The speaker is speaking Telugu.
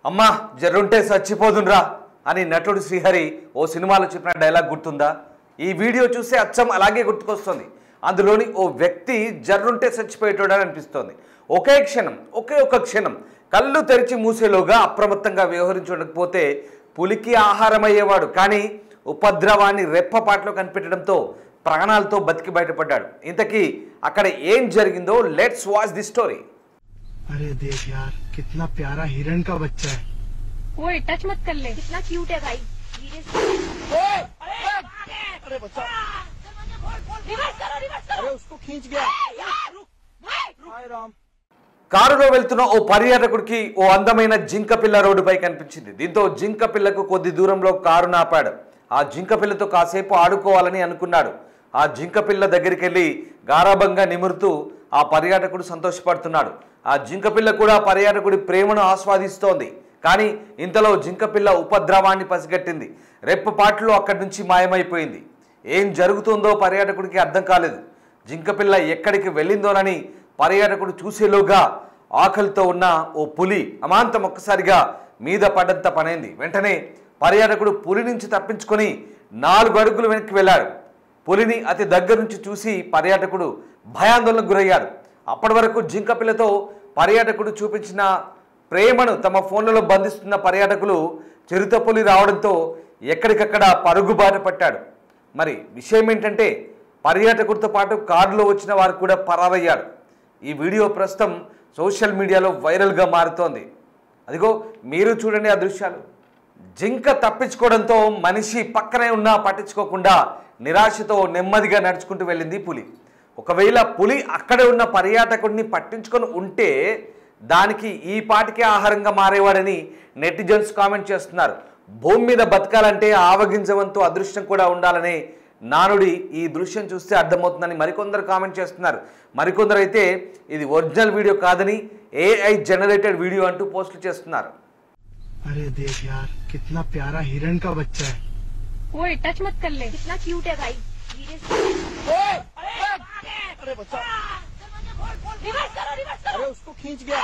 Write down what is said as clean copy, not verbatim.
అమ్మా జర్రుంటే చచ్చిపోదున్రా అని నటుడు శ్రీహరి ఓ సినిమాలో చెప్పిన డైలాగ్ గుర్తుందా? ఈ వీడియో చూస్తే అచ్చం అలాగే గుర్తుకొస్తుంది. అందులోని ఓ వ్యక్తి జర్రుంటే చచ్చిపోయేటోడని అనిపిస్తోంది. ఒకే క్షణం కళ్ళు తెరిచి మూసేలోగా అప్రమత్తంగా వ్యవహరించకపోతే పులికి ఆహారమయ్యేవాడు. కానీ ఉపద్రవాన్ని రెప్పపాట్లో కనిపెట్టడంతో ప్రాణాలతో బతికి బయటపడ్డాడు. ఇంతకీ అక్కడ ఏం జరిగిందో లెట్స్ వాచ్ ది స్టోరీ. अरे देख यार कितना प्यारा हिरण का बच्चा है। ओए टच मत कर ले, कितना क्यूट है भाई। धीरे से। अरे बच्चा रिवर्स करो। अरे उसको खींच गया। हाय राम। కారులో వెళ్తున్న ఓ పర్యాటకుడికి ఓ అందమైన జింక పిల్ల రోడ్డుపై కనిపించింది. దీంతో జింక పిల్లకు కొద్ది దూరంలో కారు నాపాడు. ఆ జింక పిల్లతో కాసేపు ఆడుకోవాలని అనుకున్నాడు. ఆ జింక పిల్ల దగ్గరికి వెళ్ళి గారాబంగా నిమురుతూ ఆ పర్యాటకుడు సంతోషపడుతున్నాడు. ఆ జింక పిల్ల కూడా పర్యాటకుడి ప్రేమను ఆస్వాదిస్తోంది. కానీ ఇంతలో జింక పిల్ల ఉపద్రవాన్ని పసిగట్టింది. రెప్పపాట్లో అక్కడి నుంచి మాయమైపోయింది. ఏం జరుగుతుందో పర్యాటకుడికి అర్థం కాలేదు. జింక పిల్ల ఎక్కడికి వెళ్ళిందోనని పర్యాటకుడు చూసేలోగా ఆకలితో ఉన్న ఓ పులి అమాంతం ఒక్కసారిగా మీద పడ్డంత పనైంది. వెంటనే పర్యాటకుడు పులి నుంచి తప్పించుకొని 4 అడుగులు వెనక్కి వెళ్ళాడు. పులిని అతి దగ్గర నుంచి చూసి పర్యాటకుడు భయాందోళనకు గురయ్యాడు. అప్పటి వరకు జింక పిల్లతో పర్యాటకుడు చూపించిన ప్రేమను తమ ఫోన్లలో బంధిస్తున్న పర్యాటకులు చిరుత పులి రావడంతో ఎక్కడికక్కడ పరుగుబాట పట్టాడు. మరి విషయం ఏంటంటే పర్యాటకుడితో పాటు కారులో వచ్చిన వారు కూడా పరారయ్యారు. ఈ వీడియో ప్రస్తుతం సోషల్ మీడియాలో వైరల్గా మారుతోంది. అదిగో మీరు చూడండి ఆ దృశ్యాలు. జింక తప్పించుకోవడంతో మనిషి పక్కనే ఉన్నా పట్టించుకోకుండా నిరాశతో నెమ్మదిగా నడుచుకుంటూ వెళ్ళింది పులి. ఒకవేళ పులి అక్కడే ఉన్న పర్యాటకుడిని పట్టించుకొని ఉంటే దానికి ఈ పాటికే ఆహారంగా మారేవాడని నెటిజన్స్ కామెంట్ చేస్తున్నారు. భూమి మీద బతకాలంటే ఆవగింజవంతో అదృష్టం కూడా ఉండాలనే నానుడి ఈ దృశ్యం చూస్తే అర్థమవుతుందని మరికొందరు కామెంట్ చేస్తున్నారు. మరికొందరు అయితే ఇది ఒరిజినల్ వీడియో కాదని AI జనరేటెడ్ వీడియో అంటూ పోస్టులు చేస్తున్నారు. अरे देख यार कितना प्यारा हिरण का बच्चा है। ओए टच मत कर ले, कितना क्यूट है भाई। धीरे से। अरे बच्चा रिवर्स करो। अरे उसको खींच गया।